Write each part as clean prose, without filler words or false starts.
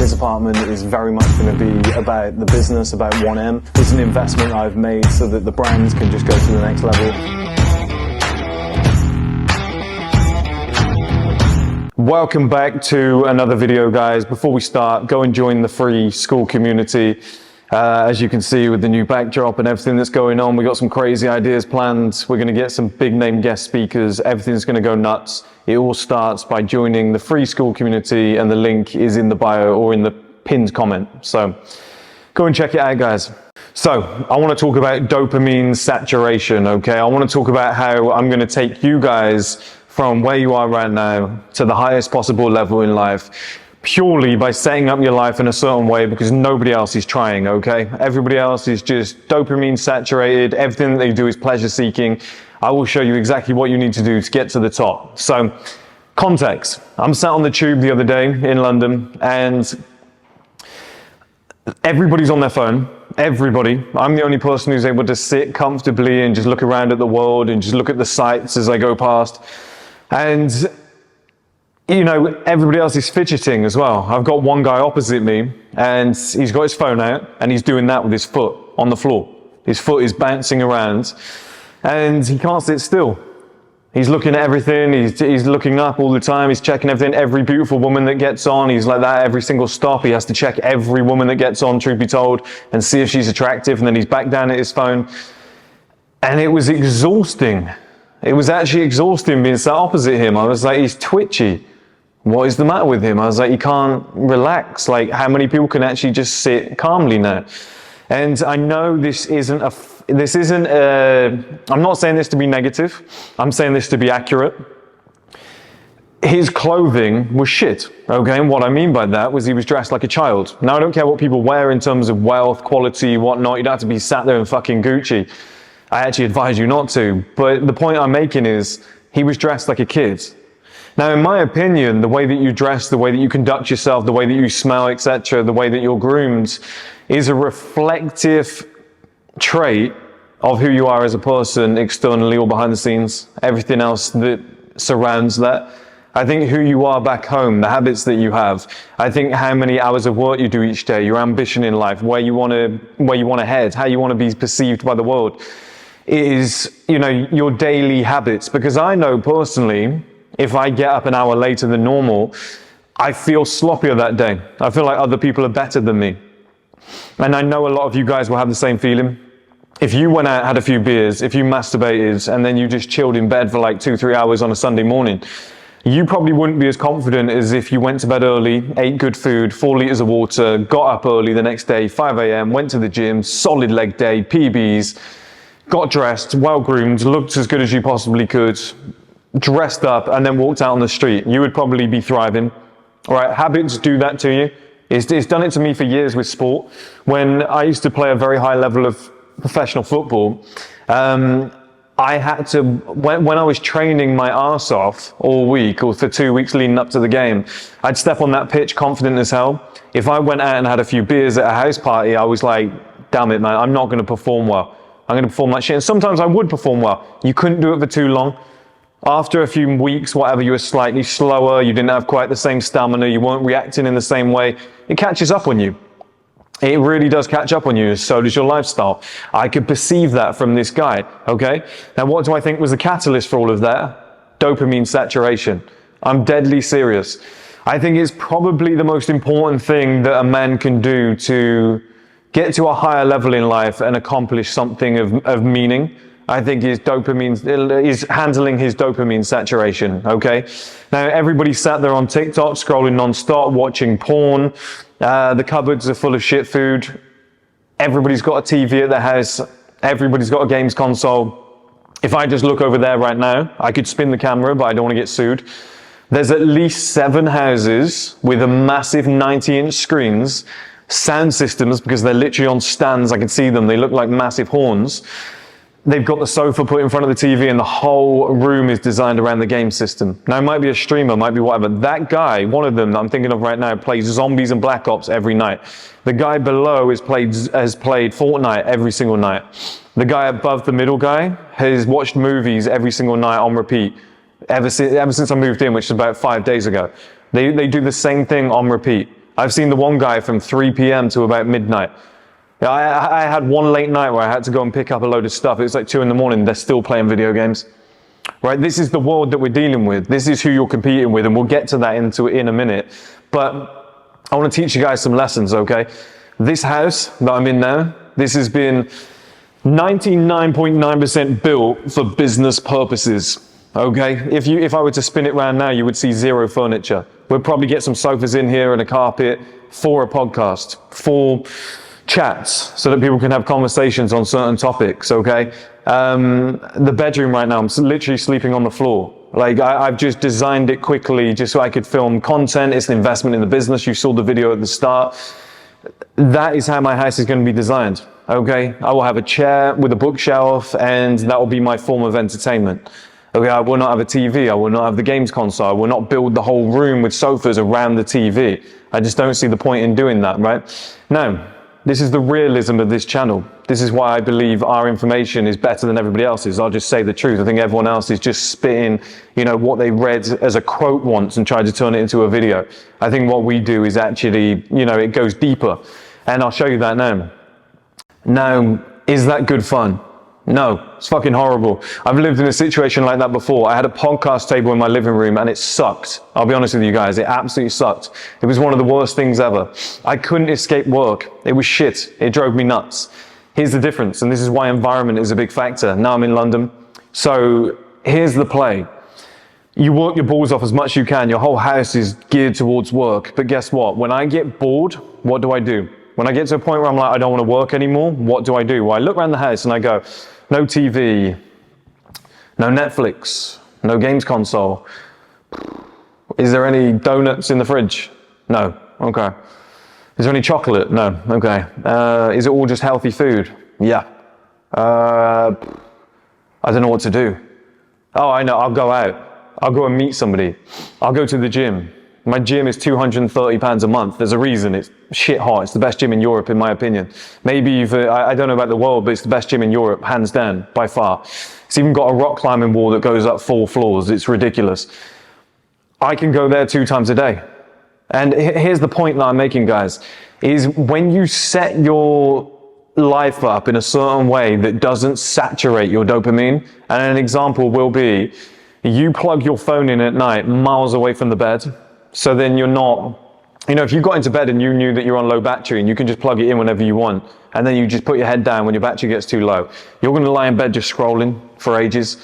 This apartment is very much going to be about the business, about 1M. It's an investment I've made so that the brands can just go to the next level. Welcome back to another video, guys. Before we start, go and join the free school community. As you can see with the new backdrop and everything that's going on, we got some crazy ideas planned. We're going to get some big name guest speakers. Everything's going to go nuts. It all starts by joining the free school community, and the link is in the bio or in the pinned comment. So go and check it out, guys. So I want to talk about dopamine saturation, okay? I want to talk about how I'm going to take you guys from where you are right now to the highest possible level in life, purely by setting up your life in a certain way, because nobody else is trying, okay? Everybody else is just dopamine saturated. Everything that they do is pleasure seeking. I will show you exactly what you need to do to get to the top. So, context. I'm sat on the tube the other day in London, and everybody's on their phone. Everybody. I'm the only person who's able to sit comfortably and just look around at the world and just look at the sights as I go past. And you know, everybody else is fidgeting as well. I've got one guy opposite me, and he's got his phone out, and he's doing that with his foot on the floor. His foot is bouncing around, and he can't sit still. He's looking at everything. He's looking up all the time. He's checking everything. Every beautiful woman that gets on, he's like that. Every single stop, he has to check every woman that gets on, truth be told, and see if she's attractive, and then he's back down at his phone. And it was exhausting. It was actually exhausting being sat opposite him. I was like, he's twitchy. What is the matter with him? I was like, he can't relax. Like, how many people can actually just sit calmly now? And I know this isn't I'm not saying this to be negative. I'm saying this to be accurate. His clothing was shit, okay? And what I mean by that was he was dressed like a child. Now, I don't care what people wear in terms of wealth, quality, whatnot. You don't have to be sat there in fucking Gucci. I actually advise you not to. But the point I'm making is he was dressed like a kid. Now, in my opinion, the way that you dress, the way that you conduct yourself, the way that you smell, etc., the way that you're groomed is a reflective trait of who you are as a person externally or behind the scenes, everything else that surrounds that. I think who you are back home, the habits that you have, I think how many hours of work you do each day, your ambition in life, where you want to head, how you want to be perceived by the world, is, you know, your daily habits. Because I know personally, if I get up an hour later than normal, I feel sloppier that day. I feel like other people are better than me. And I know a lot of you guys will have the same feeling. If you went out, had a few beers, if you masturbated, and then you just chilled in bed for like 2-3 hours on a Sunday morning, you probably wouldn't be as confident as if you went to bed early, ate good food, 4 liters of water, got up early the next day, 5 a.m., went to the gym, solid leg day, PBs, got dressed, well groomed, looked as good as you possibly could, dressed up, and then walked out on the street. You would probably be thriving. All right, habits do that to you. It's done it to me for years with sport. When I used to play a very high level of professional football, I had to, when I was training my arse off all week or for 2 weeks leading up to the game, I'd step on that pitch confident as hell. If I went out and had a few beers at a house party, I was like, damn it, man, I'm not going to perform well. I'm going to perform like shit. And sometimes I would perform well. You couldn't do it for too long. After a few weeks, whatever, you were slightly slower, you didn't have quite the same stamina, you weren't reacting in the same way. It catches up on you. It really does catch up on you, so does your lifestyle. I could perceive that from this guy, okay? Now, what do I think was the catalyst for all of that? Dopamine saturation. I'm deadly serious. I think it's probably the most important thing that a man can do to get to a higher level in life and accomplish something of meaning. I think is handling his dopamine saturation, okay? Now, everybody's sat there on TikTok, scrolling non-stop, watching porn. The cupboards are full of shit food. Everybody's got a TV at their house. Everybody's got a games console. If I just look over there right now, I could spin the camera, but I don't want to get sued. There's at least 7 houses with a massive 90-inch screens, sound systems, because they're literally on stands. I can see them. They look like massive horns. They've got the sofa put in front of the TV, and the whole room is designed around the game system. Now, it might be a streamer, might be whatever. That guy, one of them that I'm thinking of right now, plays Zombies and Black Ops every night. The guy below has played Fortnite every single night. The guy above the middle guy has watched movies every single night on repeat. Ever since I moved in, which is about 5 days ago. They do the same thing on repeat. I've seen the one guy from 3 p.m. to about midnight. I had one late night where I had to go and pick up a load of stuff. It was like 2 in the morning. They're still playing video games. Right? This is the world that we're dealing with. This is who you're competing with, and we'll get to that in a minute. But I want to teach you guys some lessons, okay? This house that I'm in now, this has been 99.9% built for business purposes, okay? If I were to spin it around now, you would see zero furniture. We'll probably get some sofas in here and a carpet for a podcast, for chats, so that people can have conversations on certain topics, okay? The bedroom right now, I'm literally sleeping on the floor. Like, I've just designed it quickly just so I could film content. It's an investment in the business. You saw the video at the start. That is how my house is going to be designed, okay? I will have a chair with a bookshelf, and that will be my form of entertainment. Okay, I will not have a TV. I will not have the games console. I will not build the whole room with sofas around the TV. I just don't see the point in doing that, right? Now, this is the realism of this channel. This is why I believe our information is better than everybody else's. I'll just say the truth. I think everyone else is just spitting, what they read as a quote once and tried to turn it into a video. I think what we do is actually, it goes deeper. And I'll show you that now. Now, is that good fun? No, it's fucking horrible. I've lived in a situation like that before. I had a podcast table in my living room and it sucked. I'll be honest with you guys, it absolutely sucked. It was one of the worst things ever. I couldn't escape work. It was shit. It drove me nuts. Here's the difference, and this is why environment is a big factor. Now I'm in London. So here's the play. You work your balls off as much as you can. Your whole house is geared towards work. But guess what? When I get bored, what do? When I get to a point where I'm like, I don't want to work anymore, what do? Well, I look around the house and I go, no TV, no Netflix, no games console. Is there any donuts in the fridge? No. Okay. Is there any chocolate? No. Okay. Is it all just healthy food? Yeah. I don't know what to do. Oh, I know. I'll go out. I'll go and meet somebody. I'll go to the gym. My gym is £230 a month. There's a reason. It's shit hot. It's the best gym in Europe, in my opinion. Maybe I don't know about the world, but it's the best gym in Europe, hands down, by far. It's even got a rock climbing wall that goes up 4 floors. It's ridiculous. I can go there 2 times a day. And here's the point that I'm making, guys, is when you set your life up in a certain way that doesn't saturate your dopamine, and an example will be, you plug your phone in at night miles away from the bed, so then you're not, if you got into bed and you knew that you're on low battery and you can just plug it in whenever you want, and then you just put your head down when your battery gets too low, you're going to lie in bed just scrolling for ages.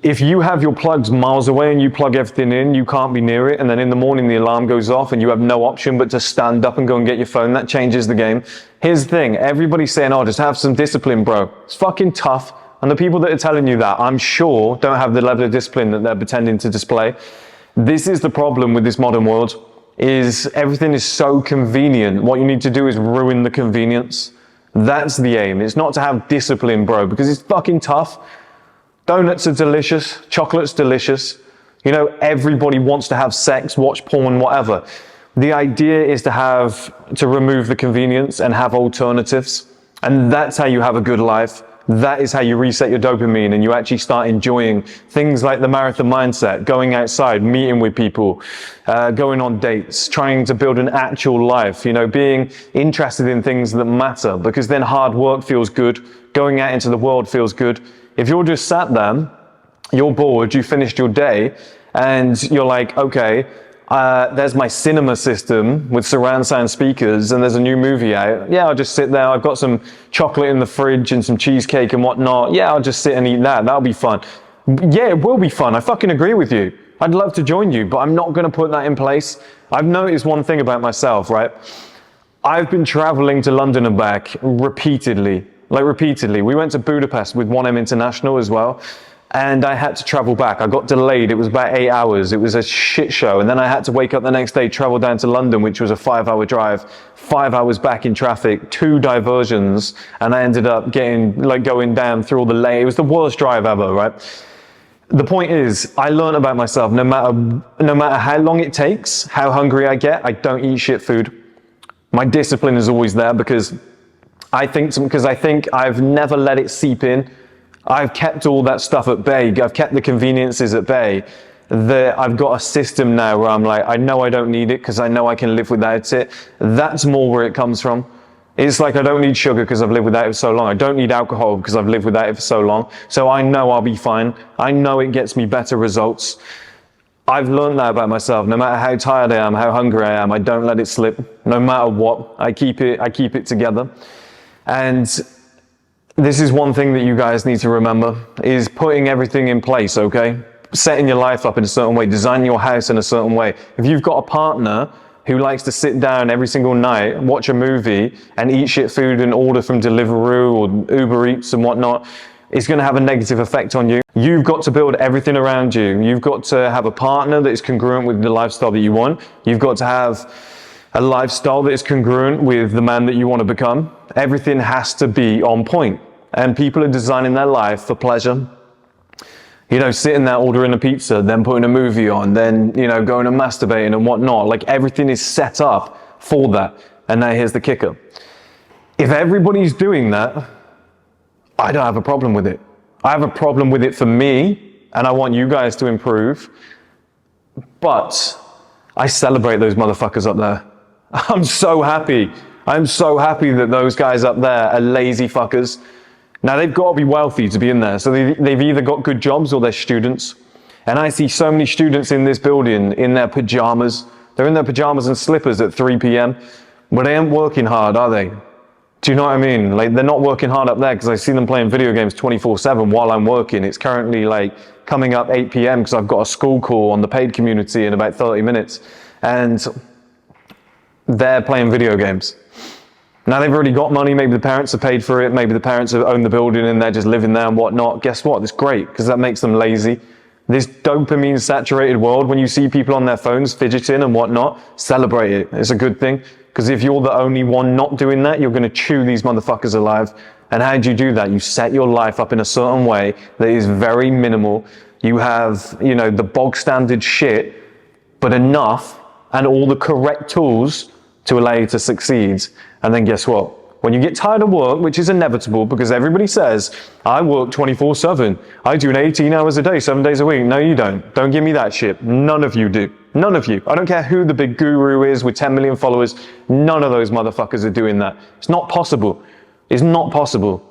If you have your plugs miles away and you plug everything in, you can't be near it, and then in the morning the alarm goes off and you have no option but to stand up and go and get your phone, that changes the game. Here's the thing, everybody's saying, oh, just have some discipline, bro. It's fucking tough, and the people that are telling you that, I'm sure, don't have the level of discipline that they're pretending to display. This is the problem with this modern world, is everything is so convenient. What you need to do is ruin the convenience. That's the aim. It's not to have discipline, bro, because it's fucking tough. Donuts are delicious. Chocolate's delicious. Everybody wants to have sex, watch porn, whatever. The idea is to remove the convenience and have alternatives. And that's how you have a good life. That is how you reset your dopamine and you actually start enjoying things like the marathon mindset, going outside, meeting with people, going on dates, trying to build an actual life, being interested in things that matter, because then hard work feels good, going out into the world feels good. If you're just sat there, you're bored, you finished your day, and you're like, okay, there's my cinema system with surround sound speakers and there's a new movie out. Yeah, I'll just sit there. I've got some chocolate in the fridge and some cheesecake and whatnot. Yeah, I'll just sit and eat that. That'll be fun. Yeah, it will be fun. I fucking agree with you. I'd love to join you, but I'm not going to put that in place. I've noticed one thing about myself, right? I've been traveling to London and back repeatedly. We went to Budapest with 1M International as well. And I had to travel back. I got delayed. It was about 8 hours. It was a shit show. And then I had to wake up the next day, travel down to London, which was a 5-hour drive, 5 hours back in traffic, 2 diversions. And I ended up going down through all the lane. It was the worst drive ever, right? The point is, I learned about myself. No matter how long it takes, how hungry I get, I don't eat shit food. My discipline is always there because I think I've never let it seep in. I've kept all that stuff at bay. I've kept the conveniences at bay. that I've got a system now where I'm like, I know I don't need it because I know I can live without it. That's more where it comes from. It's like, I don't need sugar because I've lived without it for so long. I don't need alcohol because I've lived without it for so long. So I know I'll be fine. I know it gets me better results. I've learned that about myself. No matter how tired I am, how hungry I am, I don't let it slip. No matter what, I keep it together. And this is one thing that you guys need to remember, is putting everything in place, okay? Setting your life up in a certain way, designing your house in a certain way. If you've got a partner who likes to sit down every single night, watch a movie, and eat shit food and order from Deliveroo or Uber Eats and whatnot, it's going to have a negative effect on you. You've got to build everything around you. You've got to have a partner that is congruent with the lifestyle that you want. You've got to have a lifestyle that is congruent with the man that you want to become. Everything has to be on point. And people are designing their life for pleasure. You know, sitting there ordering a pizza, then putting a movie on, then, you know, going and masturbating and whatnot. Like, everything is set up for that. And now here's the kicker. If everybody's doing that, I don't have a problem with it. I have a problem with it for me, and I want you guys to improve. But I celebrate those motherfuckers up there. I'm so happy. I'm so happy that those guys up there are lazy fuckers. Now, they've got to be wealthy to be in there. So they've either got good jobs or they're students. And I see so many students in this building in their pajamas. They're in their pajamas and slippers at 3 p.m. But they ain't working hard, are they? Do you know what I mean? Like, they're not working hard up there, because I see them playing video games 24/7 while I'm working. It's currently like coming up 8 p.m. because I've got a school call on the paid community in about 30 minutes. And they're playing video games. Now, they've already got money. Maybe the parents have paid for it. Maybe the parents have owned the building and they're just living there and whatnot. Guess what? It's great, because that makes them lazy. This dopamine saturated world, when you see people on their phones fidgeting and whatnot, celebrate it. It's a good thing. Because if you're the only one not doing that, you're going to chew these motherfuckers alive. And how do you do that? You set your life up in a certain way that is very minimal. You have, you know, the bog standard shit, but enough and all the correct tools to allow you to succeed. And then guess what? When you get tired of work, which is inevitable, because everybody says, I work 24/7. I do 18 hours a day, 7 days a week. No, you don't. Don't give me that shit. None of you do. None of you. I don't care who the big guru is with 10 million followers. None of those motherfuckers are doing that. It's not possible. It's not possible.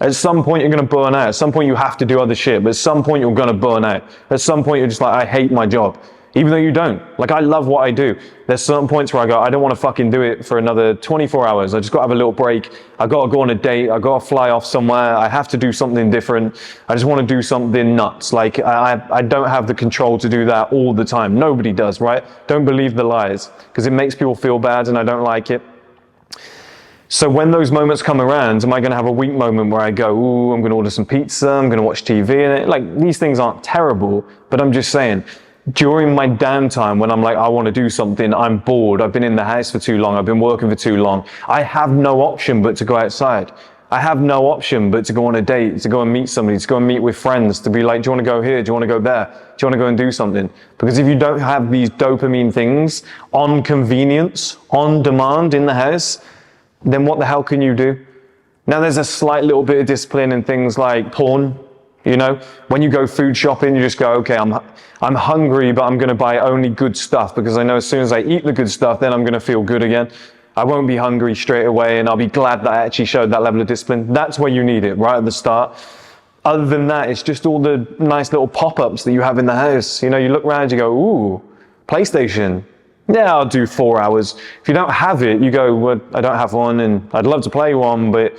At some point, you're going to burn out. At some point, you have to do other shit. But at some point, you're going to burn out. At some point, you're just like, I hate my job. Even though you don't. Like, I love what I do. There's certain points where I go, I don't want to fucking do it for another 24 hours. I just got to have a little break. I got to go on a date. I got to fly off somewhere. I have to do something different. I just want to do something nuts. Like, I don't have the control to do that all the time. Nobody does, right? Don't believe the lies, because it makes people feel bad and I don't like it. So when those moments come around, am I going to have a weak moment where I go, ooh, I'm going to order some pizza, I'm going to watch TV, and like, these things aren't terrible, but I'm just saying, during my downtime, when I'm like, I want to do something, I'm bored, I've been in the house for too long, I've been working for too long, I have no option but to go outside. I have no option but to go on a date, to go and meet somebody, to go and meet with friends, to be like, do you want to go here? Do you want to go there? Do you want to go and do something? Because if you don't have these dopamine things on convenience, on demand in the house, then what the hell can you do? Now, there's a slight little bit of discipline in things like porn. You know, when you go food shopping, you just go, okay, I'm hungry, but I'm going to buy only good stuff, because I know as soon as I eat the good stuff, then I'm going to feel good again. I won't be hungry straight away, and I'll be glad that I actually showed that level of discipline. That's where you need it, right at the start. Other than that, it's just all the nice little pop-ups that you have in the house. You know, you look around, you go, ooh, PlayStation. Yeah, I'll do 4 hours. If you don't have it, you go, well, I don't have one, and I'd love to play one, but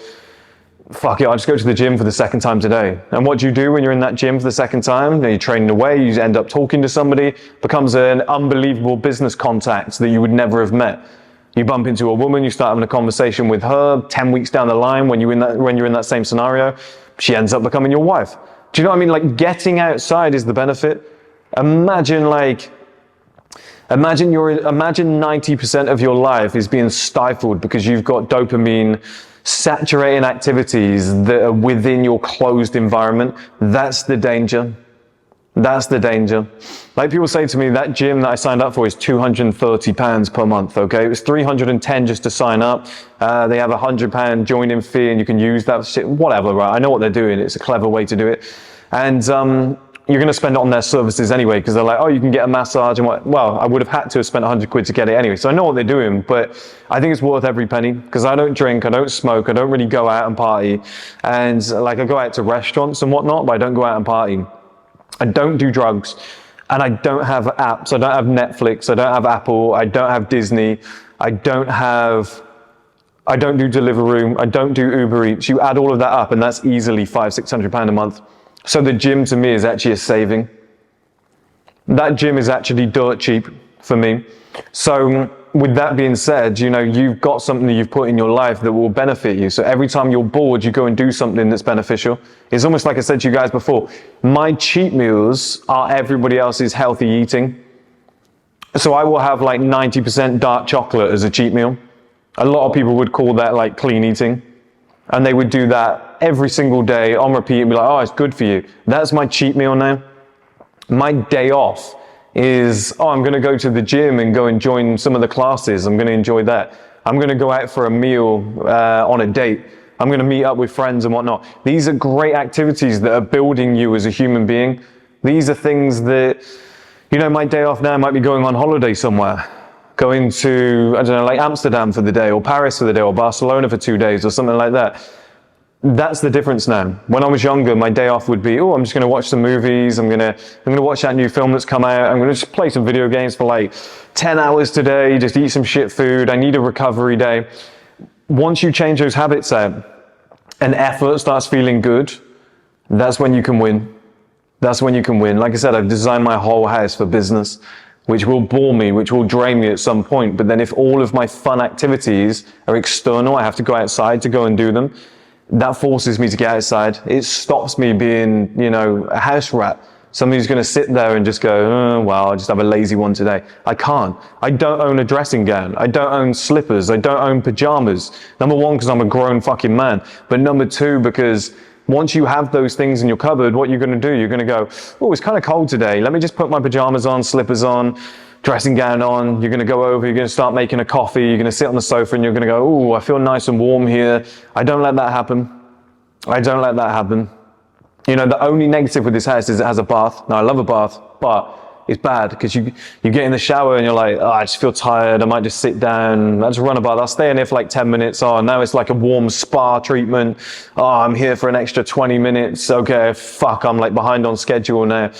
fuck it, I'll just go to the gym for the second time today. And what do you do when you're in that gym for the second time? You're training away, you end up talking to somebody, becomes an unbelievable business contact that you would never have met. You bump into a woman, you start having a conversation with her, 10 weeks down the line, when you're in that same scenario, she ends up becoming your wife. Do you know what I mean? Like, getting outside is the benefit. Imagine 90% of your life is being stifled because you've got dopamine saturating activities that are within your closed environment. That's the danger. That's the danger. Like, people say to me, that gym that I signed up for is £230 per month, okay? It was $310 just to sign up. They have a £100 join-in fee, and you can use that shit, whatever, right? I know what they're doing. It's a clever way to do it. And you're going to spend it on their services anyway, because they're like, oh, you can get a massage and what? Well, I would have had to have spent 100 quid to get it anyway. So I know what they're doing, but I think it's worth every penny, because I don't drink, I don't smoke, I don't really go out and party. And like, I go out to restaurants and whatnot, but I don't go out and party. I don't do drugs, and I don't have apps. I don't have Netflix, I don't have Apple, I don't have Disney, I don't do Deliveroo, I don't do Uber Eats. You add all of that up and that's easily £500-600 a month. So the gym to me is actually a saving. That gym is actually dirt cheap for me. So with that being said, you know, you've got something that you've put in your life that will benefit you. So every time you're bored, you go and do something that's beneficial. It's almost like I said to you guys before, my cheat meals are everybody else's healthy eating. So I will have like 90% dark chocolate as a cheat meal. A lot of people would call that like clean eating. And they would do that every single day on repeat and be like, oh, it's good for you. That's my cheat meal now. My day off is, oh, I'm going to go to the gym and go and join some of the classes. I'm going to enjoy that. I'm going to go out for a meal on a date. I'm going to meet up with friends and whatnot. These are great activities that are building you as a human being. These are things that, you know, my day off now might be going on holiday somewhere. Going to, I don't know, like Amsterdam for the day, or Paris for the day, or Barcelona for 2 days, or something like that. That's the difference now. When I was younger, my day off would be, oh, I'm just going to watch some movies. I'm going to watch that new film that's come out. I'm going to just play some video games for like 10 hours today, just eat some shit food. I need a recovery day. Once you change those habits out and effort starts feeling good, that's when you can win. That's when you can win. Like I said, I've designed my whole house for business, which will bore me, which will drain me at some point. But then if all of my fun activities are external, I have to go outside to go and do them. That forces me to get outside. It stops me being, you know, a house rat. Somebody who's going to sit there and just go, oh, well, I'll just have a lazy one today. I can't. I don't own a dressing gown. I don't own slippers. I don't own pajamas. Number one, because I'm a grown fucking man. But number two, because once you have those things in your cupboard, what you're going to do, you're going to go, oh, it's kind of cold today. Let me just put my pajamas on, slippers on, dressing gown on. You're going to go over, you're going to start making a coffee. You're going to sit on the sofa and you're going to go, oh, I feel nice and warm here. I don't let that happen. I don't let that happen. You know, the only negative with this house is it has a bath. Now, I love a bath, but it's bad because you get in the shower and you're like, oh, I just feel tired. I might just sit down. I'll just run a bath. I'll stay in here for like 10 minutes. Oh, now it's like a warm spa treatment. Oh, I'm here for an extra 20 minutes. Okay, fuck, I'm like behind on schedule now.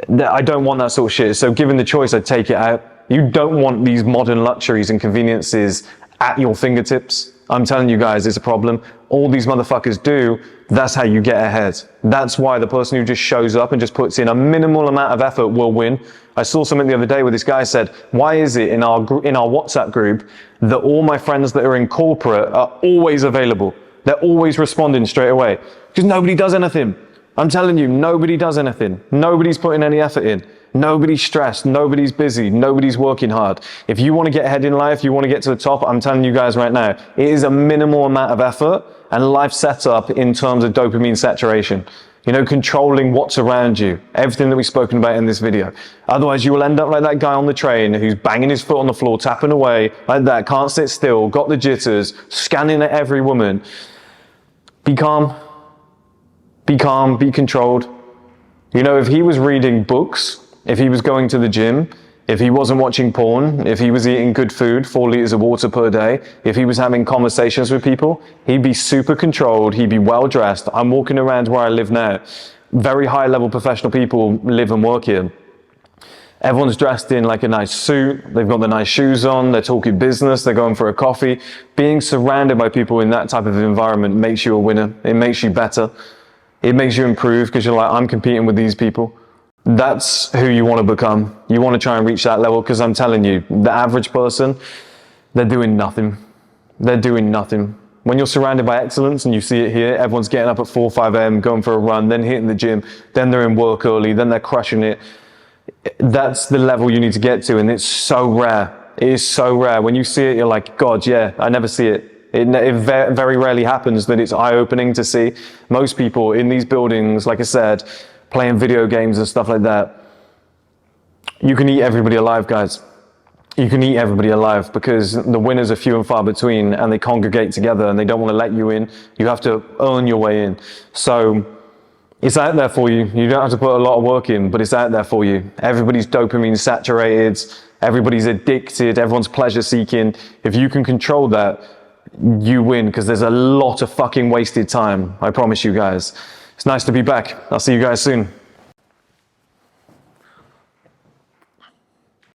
I don't want that sort of shit. So given the choice, I'd take it out. You don't want these modern luxuries and conveniences at your fingertips. I'm telling you guys, it's a problem. All these motherfuckers do, that's how you get ahead. That's why the person who just shows up and just puts in a minimal amount of effort will win. I saw something the other day where this guy said, why is it in our WhatsApp group that all my friends that are in corporate are always available? They're always responding straight away. Because nobody does anything. I'm telling you, nobody does anything. Nobody's putting any effort in. Nobody's stressed, nobody's busy, nobody's working hard. If you want to get ahead in life, you want to get to the top, I'm telling you guys right now, it is a minimal amount of effort and life setup in terms of dopamine saturation. You know, controlling what's around you, everything that we've spoken about in this video. Otherwise, you will end up like that guy on the train who's banging his foot on the floor, tapping away like that, can't sit still, got the jitters, scanning at every woman. Be calm, be controlled. You know, if he was reading books, if he was going to the gym, if he wasn't watching porn, if he was eating good food, 4 liters of water per day, if he was having conversations with people, he'd be super controlled, he'd be well dressed. I'm walking around where I live now. Very high level professional people live and work here. Everyone's dressed in like a nice suit, they've got the nice shoes on, they're talking business, they're going for a coffee. Being surrounded by people in that type of environment makes you a winner. It makes you better. It makes you improve because you're like, I'm competing with these people. That's who you want to become. You want to try and reach that level because I'm telling you, the average person, they're doing nothing. They're doing nothing. When you're surrounded by excellence and you see it here, everyone's getting up at 4 or 5 a.m., going for a run, then hitting the gym, then they're in work early, then they're crushing it. That's the level you need to get to, and it's so rare. It is so rare. When you see it, you're like, God, yeah, I never see it. It very rarely happens that it's eye-opening to see. Most people in these buildings, like I said, playing video games and stuff like that. You can eat everybody alive, guys. You can eat everybody alive because the winners are few and far between and they congregate together and they don't want to let you in. You have to earn your way in. So It's out there for you. You don't have to put a lot of work in, but it's out there for you. Everybody's dopamine saturated. Everybody's addicted. Everyone's pleasure seeking. If you can control that, you win, because there's a lot of fucking wasted time. I promise you guys. It's nice to be back. I'll see you guys soon.